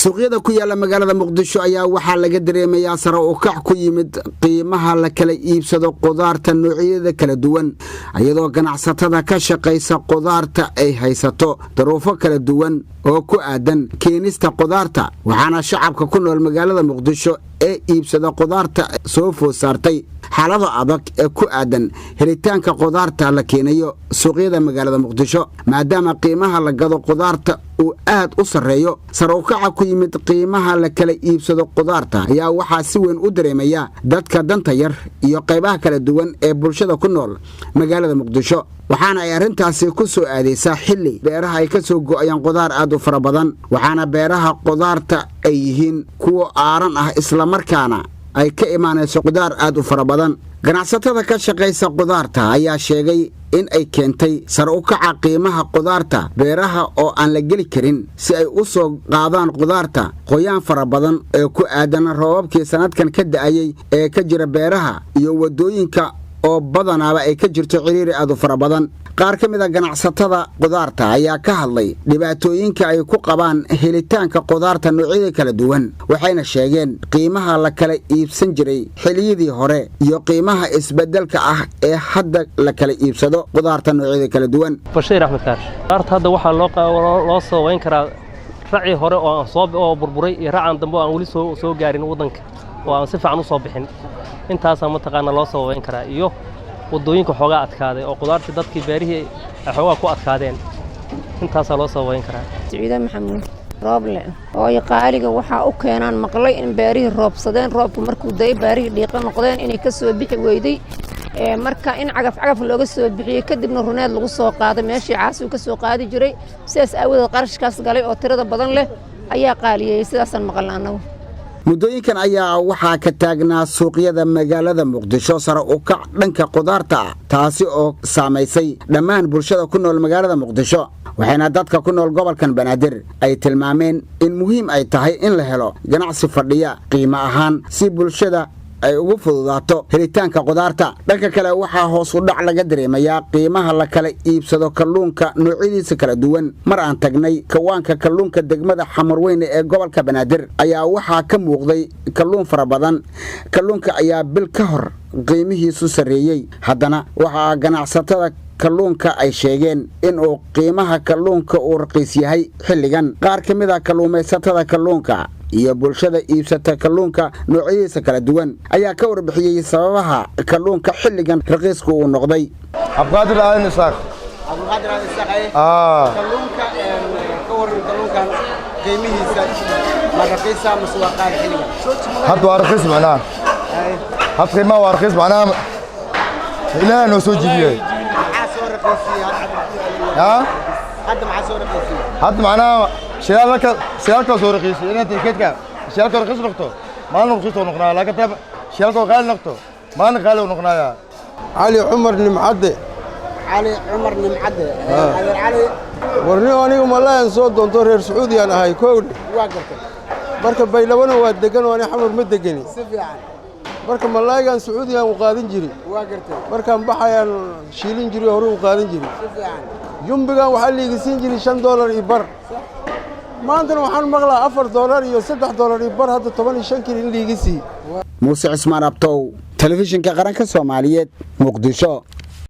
suuqyada ku yaala magaalada Muqdisho ayaa waxaa laga dareemayaa sare u kac ku yimid qiimaha la kala iibsado qudaarta noocyada kala duwan iyadoo ganacsatada ka shaqeysa qudaarta ay haysato duruufo kala duwan oo ku aadan keenista qudaarta waxaana shacabka ku nool magaalada Muqdisho ee iibsada qudaarta soo food saartay xaalado adag ee ku aadan helitaanka qudaarta la keenayo suuqyada magaalada Muqdisho maadaama qiimaha la gado qudaarta uu aad u sareeyo sare u kaca ku yimid qiimaha la kala iibsado qudaarta ayaa waxaa si weyn u dareemaya dadka danta yar iyo qaybaha kala duwan ee bulshada ku nool magaalada Muqdisho waxaana ay arintaasi ku soo aadeysaa xilli beeraha ay ka soo go'ayaan qudaar aad u fara badan waxaana beeraha qudaarta ay yihiin kuwa aaran ah isla markaana ay ka imaanayso qudaar aad u fara badan ganacsatada ka shaqeysa qudaarta ayaa sheegay in ay keentay sare u kaca qiimaha qudaarta beeraha oo aan la geli karin si ay u soo qaadaan qudaarta qoyaan fara badan ee ku aadan roobabkii sanadkan ka da'ayay ee ka jira beeraha iyo wadooyinka oo badanaaba ay ka jirto ciriiri aad u fara badan qaar ka mid ah ganacsatada qudaarta ayaa ka hadlay dhibaatooyinka ay ku qabaan helitaanka qudaarta noocyada kala duwan waxayna sheegeen qiimaha la kala iibsan jiray xilliyadii hore iyo qiimaha isbedelka ah ee hadda la kala iibsado qudaarta noocyada kala duwan Bashiir Ahmed Kaash qudaarta hadda waxa loo soo wayn karaa raaci hore oo burburay iyo raacan dambe aan wali soo gaarin wadanka oo aan si fiican u soo bixin intaas ama taqaana loo soo wayn karaa iyo wadooyinka xoogaa adkaaday oo qudaartii dadkii beerihii xoogaa ku adkaadeen intaas loo soo wayn karaa Ciida Maxamuud rooble oo qaaliga waxa u keenan maqlay in beerihii roobsadeen roobku markuu day beerihii dhiiqa noqdeen inay ka soo bixi weyday marka in cagaf looga soo bixiyay kadibna runeed lagu soo qaaday meeshii caasi uu ka soo qaadi jiray sidaas awooda qarashkaas galay oo tirada badan leh ayaa qaaliyay sidaasan maqlaanaw muddooyinkan ayaa waxaa ka taagnaa suuqyada magaalada Muqdisho sare u kac dhanka qudaarta taasi oo saameysay dhammaan bulshada ku nool magaalada Muqdisho waxayna dadka ku nool gobolkan Banaadir ay tilmaameen in muhiim ay tahay in la helo ganacsi fadhiya qiimo ahaan si bulshada ay ugu fududaato helitaanka qudaarta dhanka kale waxaa hoos u dhac laga dareemayaa qiimaha la kala iibsado kalluunka noocyadiisa kala duwan mar aan tagnay kawaanka kalluunka degmada Xamarweyne ee gobolka Banaadir ayaa waxaa ka muuqday kalluun fara badan kalluunka ayaa bil ka hor qiimihiisu sareeyay haddana waxaa ganacsatada kalluunka ay sheegeen in uu qiimaha kalluunka uu raqiis yahay xilligan qaar ka mid ah kalluumaysatada kalluunka iyo bulshada iibsata kalluunka noocyadiisa kala duwan ayaa ka warbixiyay sababaha kalluunka xilligan raqiisku uu noqday Abqaadir aan isaaq kalluunka ka waran kalluunkan qiimihiisa ma raqiisa mise waa qaali xilligan hadda waa raqiis macnaa hadda qiimaha waa raqiis macnaa ilaahay noo soo jibiyay hadda maxaa soo raqiisay hadda macnaa shiraalka soo raqiisay inta tikadka shiraalka raqiis noqto maalin raqiis noqonaa laakiin tab shiraalka qaali noqto maalin qaali noqonaya علي عمر نمعدة علي عمر نمعدة هذا علي ورني أنا والله صوت دكتور سعودي أنا هاي كون واقرك بركب بيلونه ودقن وأنا حمر مدقني سفيان بركب والله كان سعودي أنا وقادين جري واقرك بركب بحيان شيلين جري هرو وقادين جري سفيان يوم بقى وحلي قسين جري $5 يبر ما عندنا وحن مغلى $4 يو $6 يبر هذا طبعا شنكر اللي يقسي موسى عثمان أبتو تلفزيون كقرن كسوماليات مقدشة